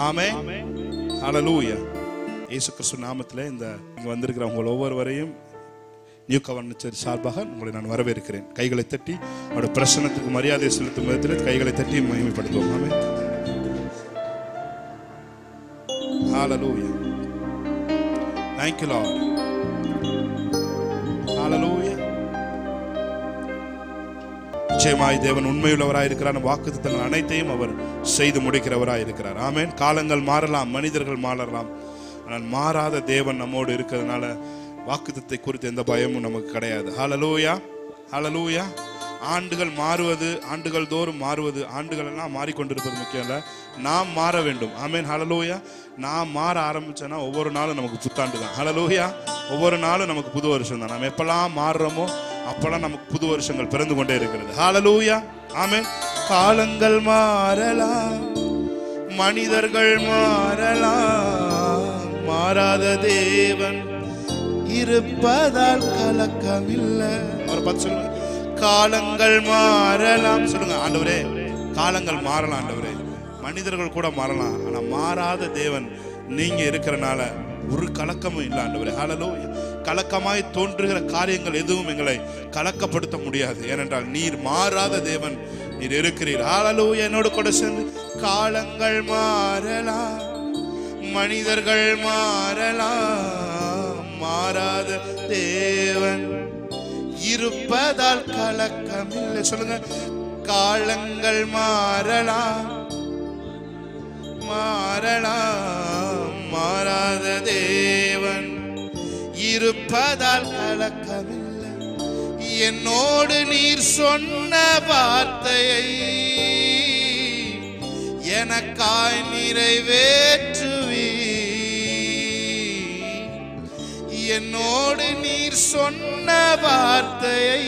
ஆமென். ஹல்லேலூயா. இயேசு கிறிஸ்து நாமத்திலே இந்த இங்க வந்திருக்கிறவங்க ஒவ்வொருவரையும் நியூ கவர்னன்ட் சர்ச் சார்பாக உங்களை நான் வரவேற்கிறேன். கைகளை தட்டி அவருடைய பிரசன்னத்துக்கு மரியாதை செலுத்தும் விதத்தில் கைகளை தட்டி மகிமைப்படுத்துவோம். ஆமென். ஹல்லேலூயா. Thank you Lord. ஹல்லேலூயா. நிச்சயமாய் தேவன் உண்மையுள்ளவராய் இருக்கிறார். வாக்குத்தத்தங்கள் அனைத்தையும் அவர் செய்து முடிக்கிறவராய் இருக்கிறார். ஆமென். காலங்கள் மாறலாம், மனிதர்கள் மாறலாம், ஆனால் மாறாத தேவன் நம்மோடு இருக்கிறதுனால வாக்குத்தத்தை குறித்து எந்த பயமும் நமக்கு கிடையாது. ஹல்லேலூயா. ஹல்லேலூயா. ஆண்டுகள் மாறுவது, ஆண்டுகள் தோறும் மாறுவது, ஆண்டுகள் எல்லாம் மாறிக்கொண்டிருப்பது முக்கியம் இல்லை, நாம் மாற வேண்டும். ஆமென். ஹல்லேலூயா. நாம் மாற ஆரம்பிச்சோன்னா ஒவ்வொரு நாளும் நமக்கு புத்தாண்டு தான். ஹல்லேலூயா. ஒவ்வொரு நாளும் நமக்கு புது வருஷம் தான். நம்ம எப்பெல்லாம் மாறுறோமோ அப்பெல்லாம் நமக்கு புது வருஷங்கள் பிறந்து கொண்டே இருக்கிறது. ஹல்லேலூயா. ஆமென். காலங்கள் மாறலாம், மனிதர்கள் மாறலாம், மாறாத தேவன் இருப்பதால் கலக்கமில்லை. அவர் பார்த்து சொல்லுங்க, காலங்கள் மாறலாம். சொல்லுங்க, ஆண்டவரே காலங்கள் மாறலாம் ஆண்டவரே, மனிதர்கள் கூட மாறலாம், ஆனா மாறாத தேவன் நீங்க இருக்கிறனால ஒரு கலக்கமும் இல்லை ஆண்டவரே. ஹல்லேலூயா. கலக்கமாய் தோன்றுகிற காரியங்கள் எதுவும் எங்களை கலக்கப்படுத்த முடியாது. ஏனென்றால் நீர் மாறாத தேவன், நீர் இருக்கிறீர். ஹல்லேலூயா. என்னோடு கூட சேர்ந்து, காலங்கள் மாறலாம், மனிதர்கள் மாறலாம், மாறாத தேவன் இருப்பதால் கலக்கம் இல்லை. சொல்லுங்க, காலங்கள் மாறலாம், மாறலாம், மாறாத தேவன் இருப்பதால் கலக்கம் இல்லை. என்னோடு நீர் சொன்ன வார்த்தையை எனக்காய் நிறைவேற்றுவி. என்னோடு நீர் சொன்ன வார்த்தையை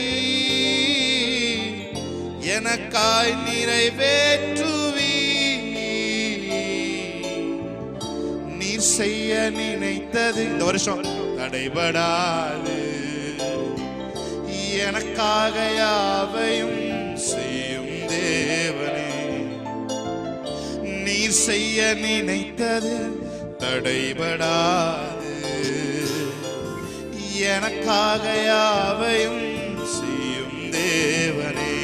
எனக்காய் நிறைவேற்றுவி. நீர் செய்ய நினைத்தது இந்த வருஷம் தடைபடாது, எனக்காக யாவையும் செய்யும் தேவனே. நீர் செய்ய நினைத்தது தடைபடாது, எனக்காக யாவையும் செய்யும் தேவனே.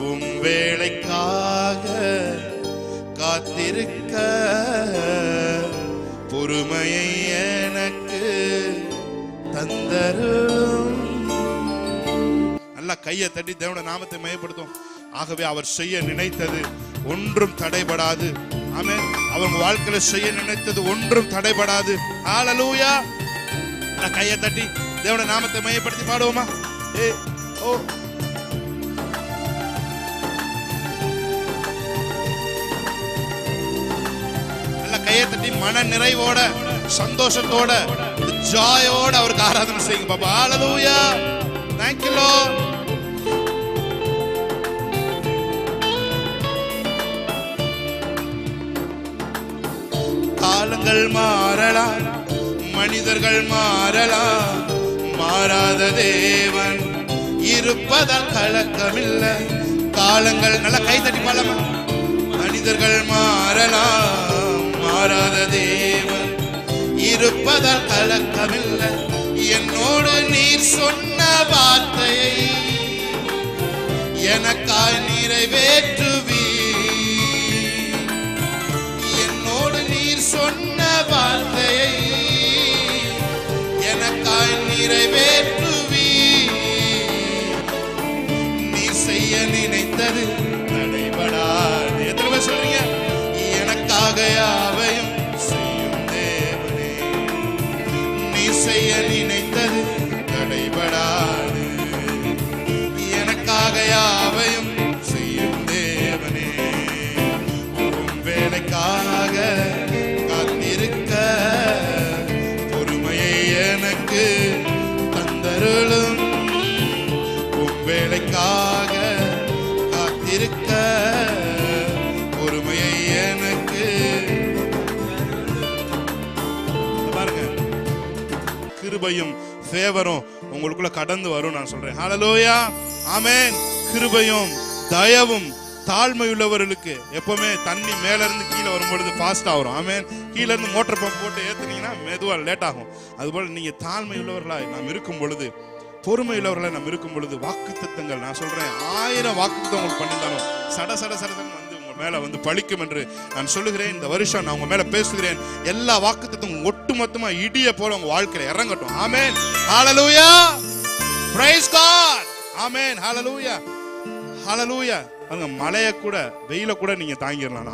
உம் வேளைக்காக காத்திருக்க பொறுமையை எனக்கு தந்தருளும். நல்லா கையை தட்டி தேவனுடைய நாமத்தை மையப்படுத்தும். ஆகவே அவர் செய்ய நினைத்தது ஒன்றும் தடைபடாது. ஆமென். அவங்க வாழ்க்கையில செய்ய நினைத்தது ஒன்றும் தடைபடாது. ஹல்லேலூயா. கையை தட்டி தேவனுடைய நாமத்தை மையப்படுத்தி பாடுவோமா? ஓ நல்ல கையை தட்டி மன நிறைவோட, சந்தோஷத்தோட, ஜாயோட அவருக்கு ஆராதனை செய்யுங்க பாப்பா. ஹல்லேலூயா. Thank you Lord. காலங்கள் மாறலாம், மனிதர்கள் மாறலாம், மாறாத தேவன் இருப்பதால் கலக்கமில்லை. காலங்கள் நல்ல கை தட்டி பாடலாமா? மனிதர்கள் மாறலாம், மாறாத தேவன் இருப்பதால் கலக்கமில்லை. என்னோடு நீர் சொன்ன வார்த்தையை எனக்காய் நிறைவேற்றுவி. என்னோடு நீர் சொன்ன வார்த்தையை எனக்காய் நிறைவேற்றுவி. நீ செய்ய நினைத்தது தடைபடாது. எத்தனை பேர் சொல்றீங்க? எனக்காக யாவையும் செய்யும் தேவனே. நீ செய்ய நினைத்தது தடைபடாது, எனக்காக யாவையும் செய்யும் தேவனே. உம் வேலைக்காக காத்திருக்க பொறுமையை எனக்கு தந்தருளும். உம் வேலைக்காக காத்திருக்க பொறுமையை எனக்கு பாருங்க. கிருபையும் ஃபேவரும் உங்களுக்குள்ள கடந்து வரும் நான் சொல்றேன். ஹல்லேலூயா. ஆமென். கிருபையும் தயவும் தாழ்மை உள்ளவர்களுக்கு எப்பவுமே தண்ணி மேல இருந்து கீழே வரும்பொழுது ஃபாஸ்டா வரும். ஆமென். கீழே இருந்து மோட்டர் பம்ப் போட்டு ஏத்துனீங்கன்னா மெதுவா லேட் ஆகும். அதுபோல நீங்க தாழ்மை உள்ளவர்களாய் நாம் இருக்கும் பொழுது, பொறுமை உள்ளவர்களாய் நாம் இருக்கும் பொழுது, வாக்குத்தத்தங்கள் நான் சொல்றேன் 1000 வாக்குத்தத்தம் உங்களுக்கு பண்ணியிருந்தாலும் சட சட சடன்னு வந்து உங்க மேல வந்து பலிக்கும் என்று நான் சொல்லுகிறேன். இந்த வருஷம் நான் உங்க மேல பேசுகிறேன். எல்லா வாக்குத்தத்தமும் ஒட்டுமொத்தமா இடிய போல உங்க வாழ்க்கையில இறங்கட்டும். ஆமென். ஹalleluya. praise God. ஆமென். ஹalleluya. ஹalleluya. அங்க மழையை கூட வெயில கூட நீங்க தாங்கிடலாம்.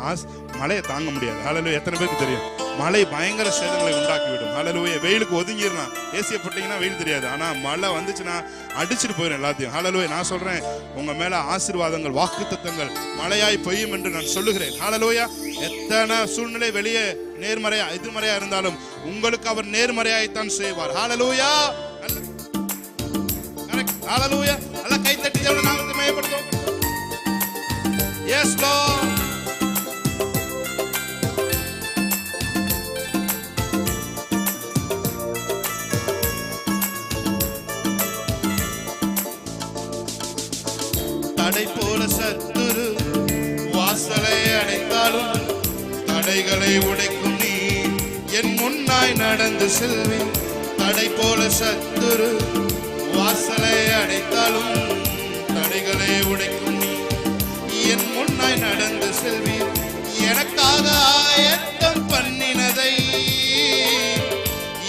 மழையை தாங்க முடியாது. ஹalleluya. எத்தனை பேருக்கு தெரியும்? மழை பயங்கர சேதங்களை உண்டாக்கி விடும். ஹalleluya. வெயிலுக்கு ஒதுங்கிடலாம். ஏசிய போட்டீங்கன்னா வெயில் தெரியாது. ஆனா மழை வந்துச்சுன்னா அடிச்சுட்டு போயிடும் எல்லாத்தையும். ஹalleluya. நான் சொல்றேன், உங்க மேல ஆசீர்வாதங்கள் வாக்குத்தத்தங்கள் மழையாய் பெய்யும் என்று நான் சொல்லுகிறேன். ஹalleluya. எத்தனை சூழ்நிலை வெளியே நேர்மறையா எதிர்மறையா இருந்தாலும் உங்களுக்கு அவர் நேர்மறையாய்த்தான் செய்வார். ஹalleluya. கரெக்ட். ஹalleluya. அல்ல கை தட்டி தேவனுடைய நாமத்தை மகிமைப்படுத்துவோம். Yes Lord. தடை போல சத்துரு வாசலை அடைத்தாலும் தடைகளை உடைக்கும் நீ என் முன்னாய் நடந்து செல்வி. தடை போல சத்துரு வாசலை அடைத்தாலும் தடைகளை உடைக்கும் நீ என் முன்னாய் நடந்து செல்வி. எனக்காக ஆயத்தம் பண்ணினதை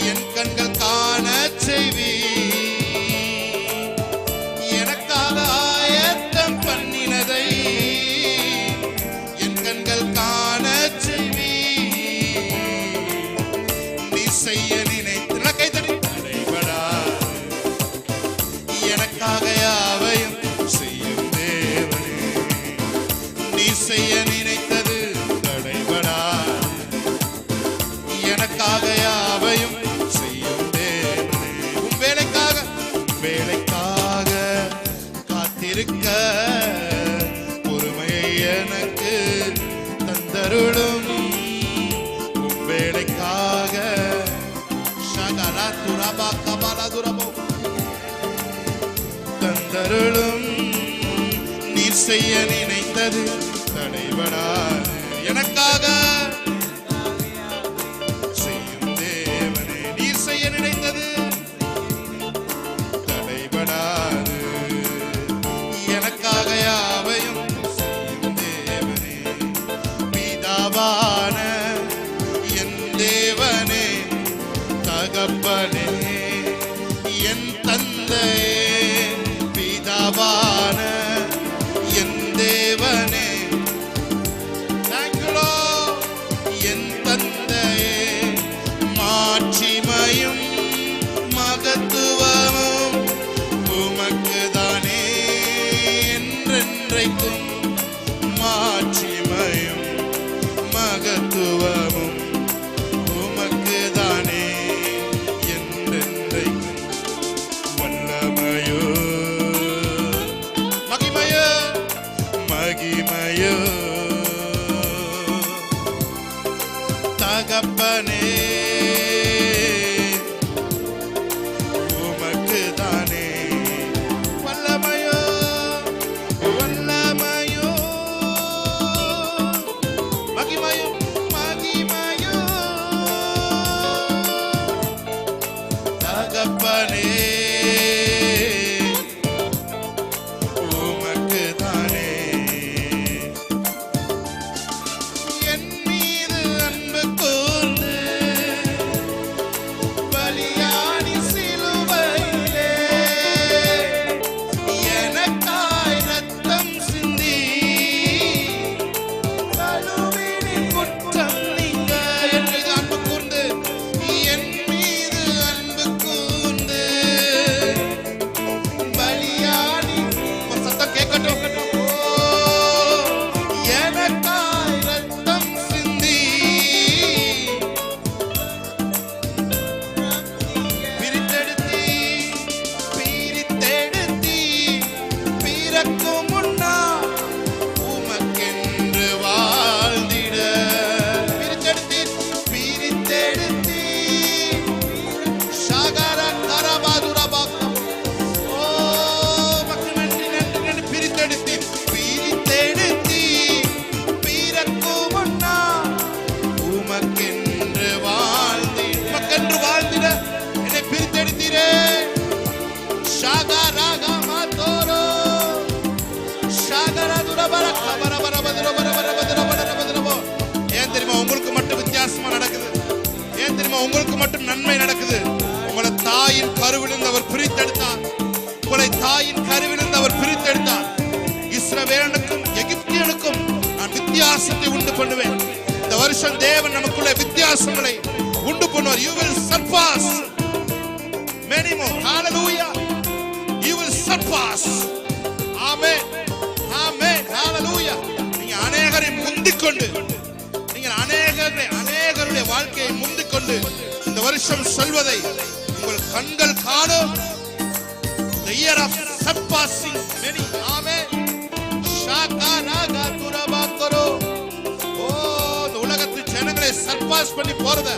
என் கண்கள் காண செய்வி. எனக்காக ஆயத்தம் பண்ணினதை என் கண்கள் காண செய்வி. நீ செய்ய நினைத்து கைதடி தடைபடா. எனக்காக யாவையும் செய்யும் தேவனே. நீ செய்ய நினைத்தது தடைபடா. எனக்காக யாவையும் செய்யும் தேவனே. உன் வேலைக்காக காத்திருக்க பொறுமையை எனக்கு தந்தருளும். உன் வேலைக்காக ஷகலா துரபா கபலா துரபோ தந்தருளும். நீ செய்ய நினைத்தது தடைபடாது. எனக்காக செய்யும் தேவனே. நீ செய்ய நினைத்தது தடைபடாது. எனக்காக யாவையும் செய்யும் தேவனே. பிதாவான என் தேவனே, தகப்பனே என் தந்தையே, பிதாவான என் தேவனே, என் தந்தையே, மாட்சிமையும் மகத்துவமும் உமக்குதானே என்றென்றைக்கும். மாட்சிமையும் மகத்துவமும் உமக்குதானே என்றென்றைக்கும். வல்லமையோ மகிமையோ மகிமையோ தகப்பனே உமக்குதானே. வல்லமையோ வல்லமையோ மகிமையோ மகிமையோ தகப்பனே உமக்குதானே. என் மீது அன்பு கூர்ந்து ஏன் தெரியுமா உங்களுக்கு மட்டும் வித்தியாசமா நடக்குது? ஏன் தெரியுமா உங்களுக்கு மட்டும் நன்மை நடக்குது? உங்களை தாயின் கருவிலிருந்து அவர் பிரித்தெடுத்தார். உங்களை தாயின் கருவிலிருந்து அவர் பிரித்தெடுத்தார். இஸ்ரவேலனுக்கும் எகிப்தியனுக்கும் நான் வித்தியாசத்தை உண்டு பண்ணுவேன். இந்த வருஷம் தேவன் நமக்குள்ள வித்தியாசங்களை உண்டு பண்ணுவார். You will surpass many more. Hallelujah. You will surpass. Amen. Amen. Hallelujah. நீங்க அநேகரை முந்திக்கொண்டு, நீங்க அநேகருடைய வாழ்க்கையை முந்திக்கொண்டு இந்த வருஷம் சொல்வதை உங்கள் கண்கள் காணும். The year of surpassing many. Amen. ஷாகாராகா துரபாக்கரோ. ஓ, இந்த உலகத்து ஜனங்களை சர்பாஸ் பண்ணி போறத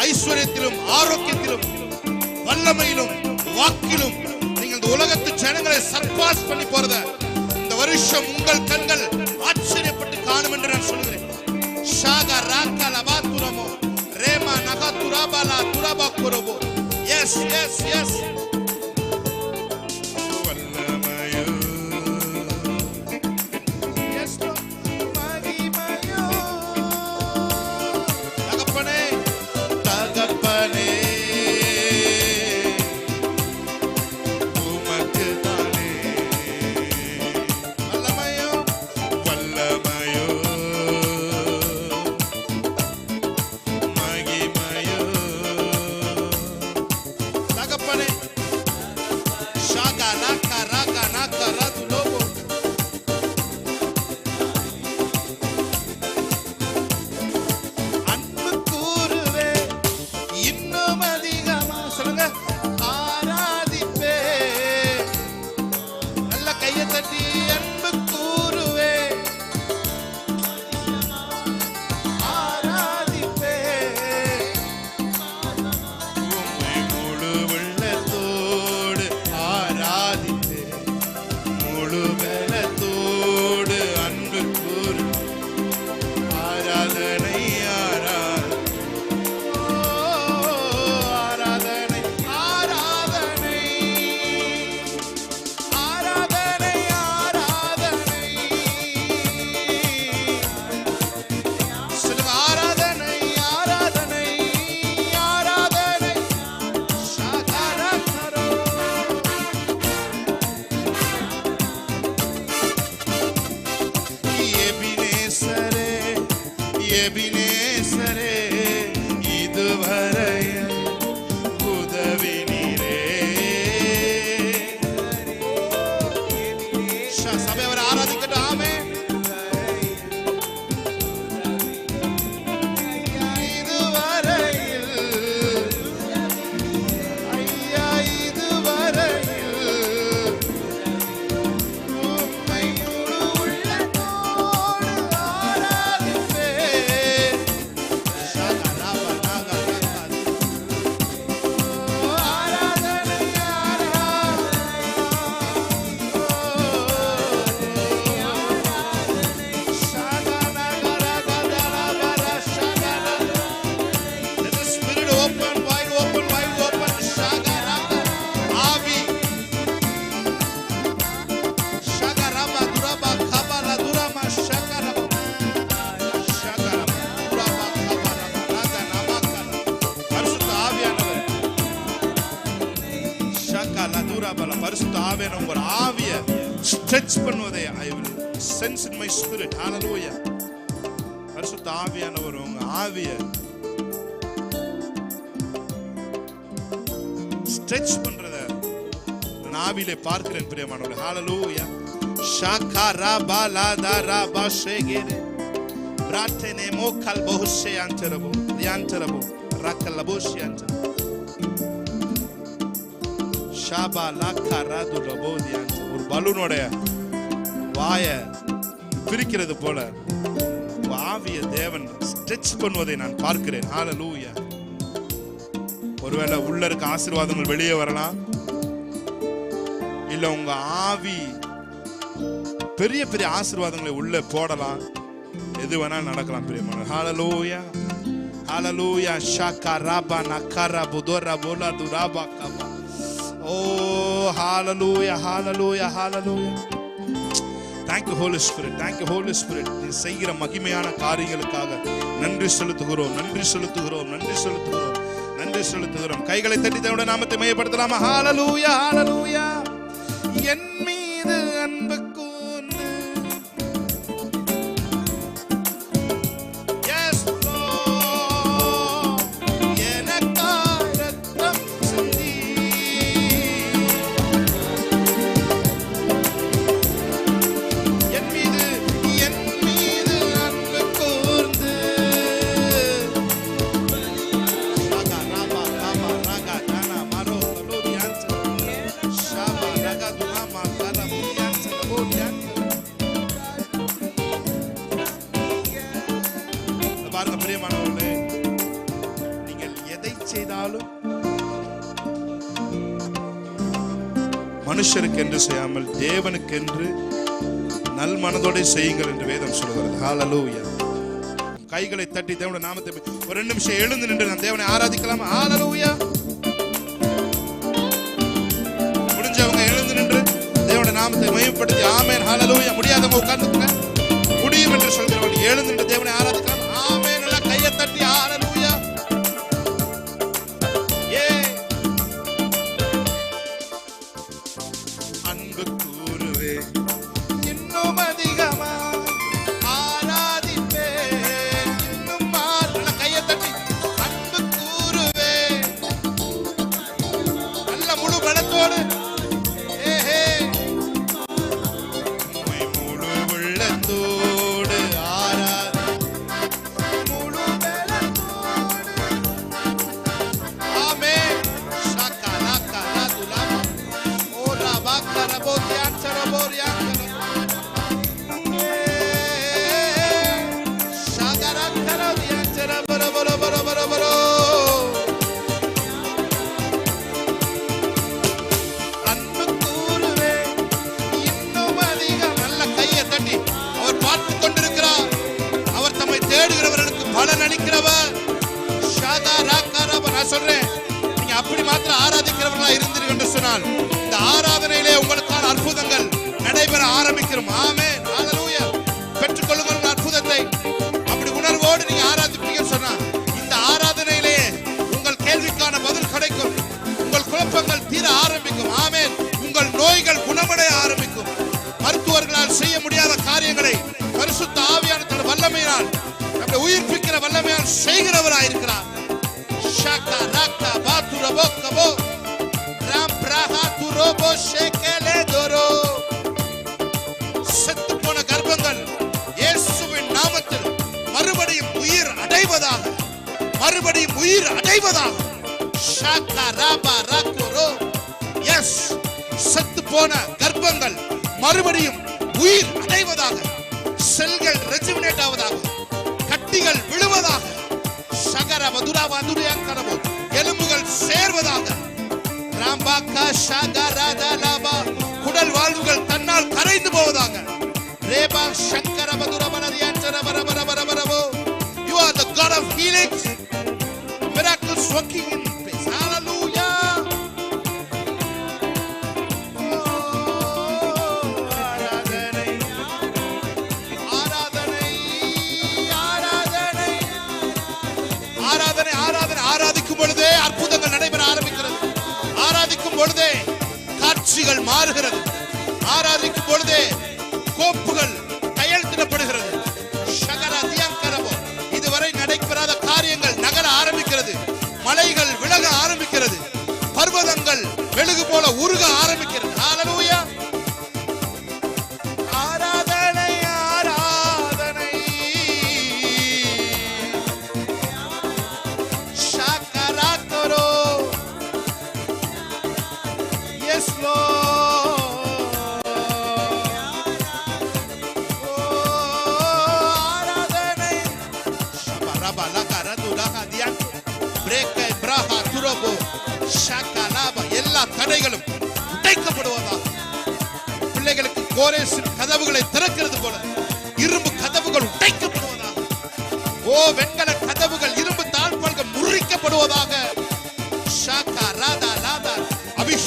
ஐஸ்வரியத்திலும் ஆரோக்கியத்திலும் வல்லமையிலும் வாக்கிலும் நீங்கள் இந்த உலகத்து ஜனங்களை சர்பாஸ் பண்ணி போறத இந்த வருஷம் உங்கள் கண்கள் ஆச்சரியப்பட்டு காணும் என்று நான் சொல்கிறேன். ஷாகா ராகா லபா துரமோ ரேமா நகா துராபாலா துராபாக்குரோபோ. Yes yes yes. எபினேசரே இதுவரை உதவி நீரே. சபை அவரை ஆராதிக்கட்டும். ஆமென். இதுவரையில் ஐயா இதுவரையில் உம்மை முழு உள்ளத்தோடு ஆராதிப்பேன். பரிசுத்த ஆவியான உங்கள் ஆவியை stretch பண்ணுவதை I will sense in my spirit. Hallelujah. பரிசுத்த ஆவியானவர் உங்க ஆவியை ஸ்ட்ரெச் பண்றத நான் ஆவியிலே பார்க்கிறேன் பிரியமானவர்களே. Hallelujah. ஷாகாரா பாலாதாரா பாஷேகேரே பிராட்டனே மோகல் பஹுஷே அந்தரபோ லியாந்தரபோ ரக்கலபோஷி அந்தர ஷாபா லாக்காராது ரபோதியான். ஒரு பலூனோட வாய பிரிக்கிறது போல ஆவிய தேவன் ஸ்ட்ரெச் பண்ணுவதை நான் பார்க்கிறேன். ஹalleluya. ஒருவேளை உள்ள இருக்க ஆசீர்வாதங்கள் வெளியே வரலாம், இல்ல உங்க ஆவி பெரிய பெரிய ஆசீர்வாதங்களை உள்ள போடலாம். எது வேணாலும் நடக்கலாம் பிரியமானவர்களே. ஹalleluya. ஹalleluya. ஷாகாராபா நகாரா புதோரா போலா துராபா கபா. ஓ Oh, hallelujah, hallelujah, hallelujah. Thank you, Holy Spirit. Thank you, Holy Spirit. நீ செய்கிற மகிமையான காரியங்களுக்காக நன்றி செலுத்துகிறோம், நன்றி செலுத்துகிறோம், நன்றி செலுத்துகிறோம், நன்றி செலுத்துகிறோம். கைகளை தட்டி தேவனுடைய நாமத்தை மையப்படுத்தலாமா? ஹalleluya, ஹalleluya. என் மீது அன்பு கூர்ந்து yes Lord எனக்காய் இரத்தம் சிந்தி என் மீது அன்பு கூர்ந்து ராகா ராமா ராமா ராகா தானா மாரோ லோரியான்ஸ் ஷாபா ராகா துனாமா தாரா புரியான்ஸ் லோரியான்ஸ். பாருங்க பிரியமானவர்களே, நீங்கள் எதை செய்தாலும் மனுஷருக்கு என்று செய்யாமல் தேவனுக்கென்று நல் மனதோட செய்யுங்கள் என்று வேதம் சொல்கிறது. ஹalleluya. கைகளை தட்டி தேவனுடைய நாமத்தை ஒரு 2 நிமிஷம் எழுந்து நின்று நாம் தேவனை ஆராதிக்கலாம். ஹalleluya. முடிஞ்சவங்க எழுந்து நின்று தேவனுடைய நாமத்தை மகிமைப்படுத்தி ஆமென் ஹalleluya. முடியாதவங்க உட்கார்ந்துங்க. முடியும் என்று சொல்கிறவர்கள் எழுந்து நின்று தேவனை ஆராதிக்கலாம். ஆமென். எல்லாம் கையை தட்டி ஹalleluya. அன்பு கூறுவே இன்னும் அதிகமாய் ஆராதிப்பேன் இன்னும் நல்ல கையை தட்டி அன்பு கூறுவே நல்ல முழு பலத்தோடு உம்மை முழு உள்ளத்தோடு முழு பலத்தோடு ஆமென். ஷக்கலக்க ரதுலமா ஓரா பக்கர போதியான் சரபோரியான் அப்படி மாத்திரம் ஆராதிக்கிறவர்களா இருந்தீர்கள் என்று சொன்னால் இந்த ஆராதனையிலே உங்களுக்கான அற்புதங்கள் நடைபெற ஆரம்பிக்கிறோம். ஆமென் ஹalleluya. பெற்றுக்கொள்ளுங்கள் அற்புதத்தை. அப்படி உணர்வோடு நீங்க ஆராதிப்பீங்கன்னு சொன்னா இந்த ஆராதனையிலே உங்கள் கேள்விக்கான பதில் கிடைக்கும். உங்கள் குழப்பங்கள் தீர ஆரம்பிக்கும். ஆமென். உங்கள் நோய்கள் குணமடைய ஆரம்பிக்கும். மருத்துவர்களால் செய்ய முடியாத காரியங்களை பரிசுத்த ஆவியான தன் வல்லமையினால் நம்மை உயிர்ப்பிக்கிற வல்லமையால் செய்கிறவராய் இருக்கிறார். ஷாகா ராகா பாதுரபோ கபோ ராம் பிரஹா துரோபோ ஷேகலே தோரோ. செத்து போன கர்ப்பங்கள் இயேசுவின் நாமத்தில் மறுபடியும் உயிர் அடைவதாக, மறுபடியும் உயிர் அடைவதாக. ஷாகா ராபா ராகோரோ. எஸ், செத்து போன கர்ப்பங்கள் மறுபடியும் உயிர் அடைவதாக. செல்கள் ரெஜுவினேட் ஆவதாக. கட்டிகள் விழுவதாக. சகர மதுரா மதுரியாங்கரபோ எலும்புகள் சேர்வதாக. ராம்பாக்கா ஷகரதா லாபா குடல் வாழ்வுகள் தன்னால் கரைந்து போவதாக. ரேபா Sankara Mathura மனரியாஞ்சர பரபரபரபரபோ. You are the God of healings. Miracles working in place. Hallelujah. ஆராதிக்கும் பொழுதே அற்புதங்கள் நடைபெற ஆரம்பிக்கிறது. ஆராதிக்கும் பொழுதே காட்சிகள் மாறுகிறது. ஆராதிக்கும் பொழுதே கோப்புகள் கையெழுத்திடப்படுகிறது. இதுவரை நடைபெறாத காரியங்கள் நகர ஆரம்பிக்கிறது. மலைகள் விலக ஆரம்பிக்கிறது. பர்வதங்கள் மெழுகு போல உருக ஆரம்பிக்கிறது. ஹalleluya. ஆராதனை ஆராதனை ஷக்கராக்கரோ. Yes Lord. ஆராதனை ஷபரபா லகரது லகதியான் பிரேக்கை பிரஹா துரோபோ ஷக்கலாபா. எல்லா தடைகளும் உடைக்கப்படுவதாக. பிள்ளைகளுக்கு கோரேசின் கதவுகளை திறக்கிறது போல இரும்பு கதவுகள் உடைக்கப்படுவதாக. ஓ, வெண்கல கதவுகள் இரும்பு தாழ்பால்கள் முறிக்கப்படுவதாக. ஷாகா ராதா லாதா.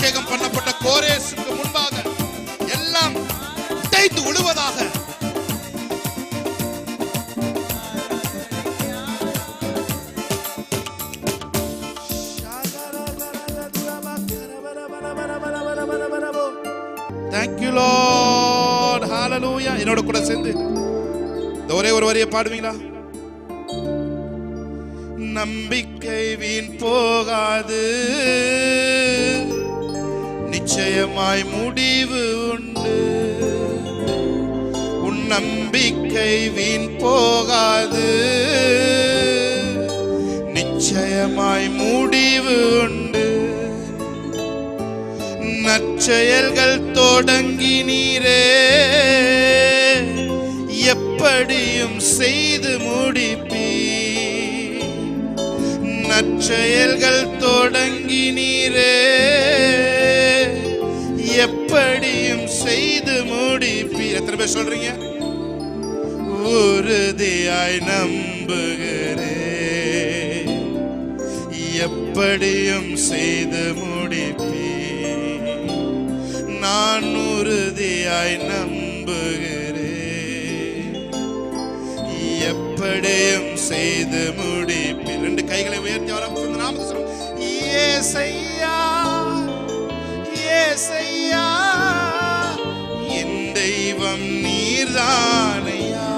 அபிஷேகம் பண்ணப்பட்ட கோரேசுக்கு முன்பாக எல்லாம் உடைந்து விழுவதாக. Thank you Lord. Hallelujah. என்னோட கூட சேர்ந்து ஒரே ஒரு வரியை பாடுவீங்களா? நம்பிக்கை வீண் போகாது, நிச்சயமாய் முடிவு உண்டு. உன் நம்பிக்கை வீண் போகாது, நிச்சயமாய் முடிவு உண்டு. நற்செயல்கள் தொடங்கினீரே, எப்படியும் செய்து முடிப்பீ. நற்செயல்கள் தொடங்கினீரே, எப்படியும் செய்து முடிப்பீர். எத்தனை பேர் சொல்றீங்க? உறுதியாய் நம்புகிறேன், எப்படியும் செய்து முடிப்பீர். நான் உறுதியாய் நம்புகிறேன், எப்படியும் செய்து முடிப்பீர். ரெண்டு கைகளை உயர்த்தி அவரை நாமத்தை சொல்லுங்க. இயேசையா, இயேசையா, என் தெய்வம் நீர்தானையா.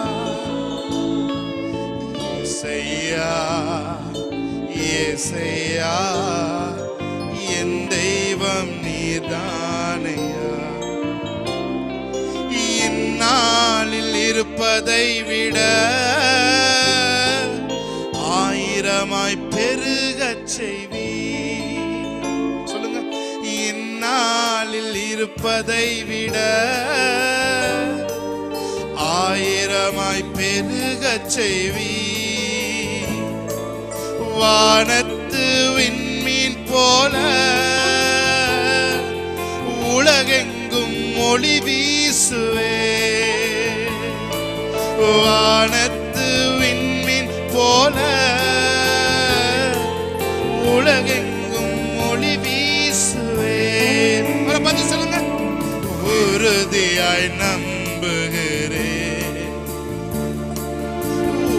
இயேசையா, இயேசையா, என் தெய்வம் நீர்தானையா. இந்நாளில் இருப்பதை விட ஆயிரமாய் பெருகச் செய்வி. சொல்லுங்க. இந்நாளில் இருப்பதை விட ஆயிரமாய் பெருகச் செய்வி. வானத்து விண்மீன் போல உலகெங்கும் ஒளி வீசுவே. வானத்து விண்மீன் போல உலகெங்கும் ஒளி வீசுவே. பார்த்து சொல்லுங்க. உறுதியாய் நம்புகிறேன்,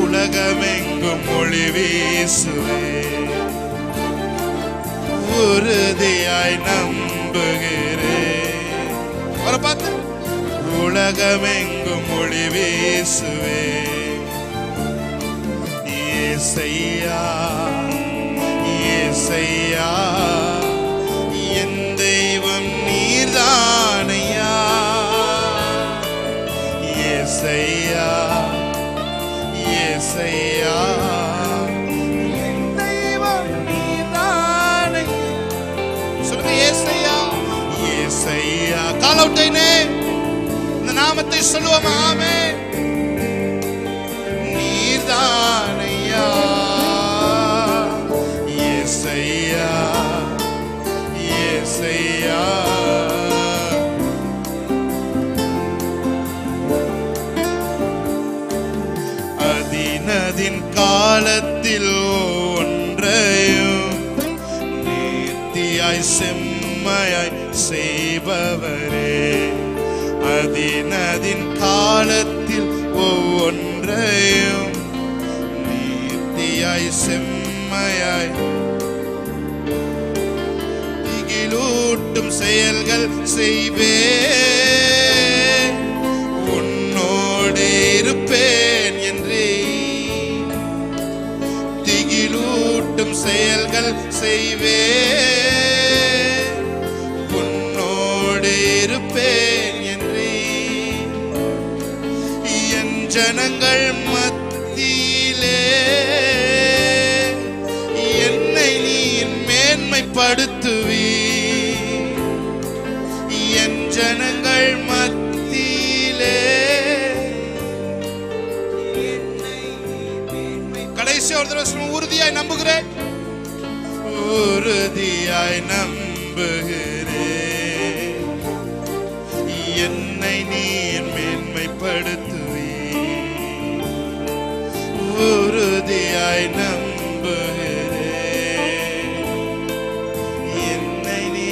உலகமெங்கும் ஒளி வீசுவே. உறுதியாய் நம்புகிறேன், அவரை பார்த்து. உலகமெங்கும் ஒளி வீசுவே. இயேசையா, இயேசையா, என் தெய்வம் நீர்தானையா. இயேசையா, இயேசையா, என் தெய்வம் நீர்தானையா. சொல்லுங்க. இயேசையா, இயேசையா. கால் அவுட்டைனே இந்த நாமத்தை சொல்லுவோம். ஆமென். நீர்தானையா, இயேசையா, இயேசையா. அதினதின் காலத்தில் ஒன்றையும் நேர்த்தியாய் செம்மையாய் செய்பவரே. அதினதின் காலத்தில் ஒவ்வொன்றையும் நேர்த்தியாய் செம்மையாய் திகிலூட்டும் செயல்கள் செய்வே. உன்னோடு இருப்பேன் என்றே திகிலூட்டும் செயல்கள் செய்வே. உன்னோடு இருப்பேன் என்றே என் ஜனங்கள் மத்தியிலே என்னை நீ மேன்மைப்படுத்துவி. என் ஜனங்கள் மத்தியிலே. கடைசி ஒரு தடவை உறுதியாய் நம்புகிறேன், உறுதியாய் நம்புகிறேன், என்னை நீ மேன்மைப்படுத்துவி. உறுதியாய் நம்புகிறேன், என்னை நீ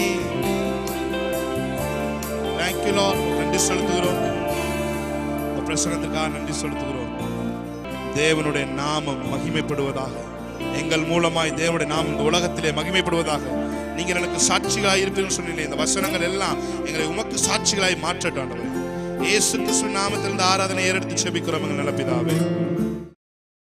பிரசனத்துக்காக நன்றி செலுத்துகிறோம். தேவனுடைய நாமம் மகிமைப்படுவதாக. எங்கள் மூலமாய் தேவனுடைய நாமம் இந்த உலகத்திலே மகிமைப்படுவதாக. நீங்கள் எனக்கு சாட்சிகளாய் இருப்பீர்கள் சொன்னீங்க. இந்த வசனங்கள் எல்லாம் எங்களை உமக்கு சாட்சிகளாய் மாற்றட்டும் ஆண்டவரே. இயேசு கிறிஸ்துவின் நாமத்திலிருந்து ஆராதனை ஏறெடுத்து செபிக்கிறோம் எங்கள் நல்ல பிதாவே.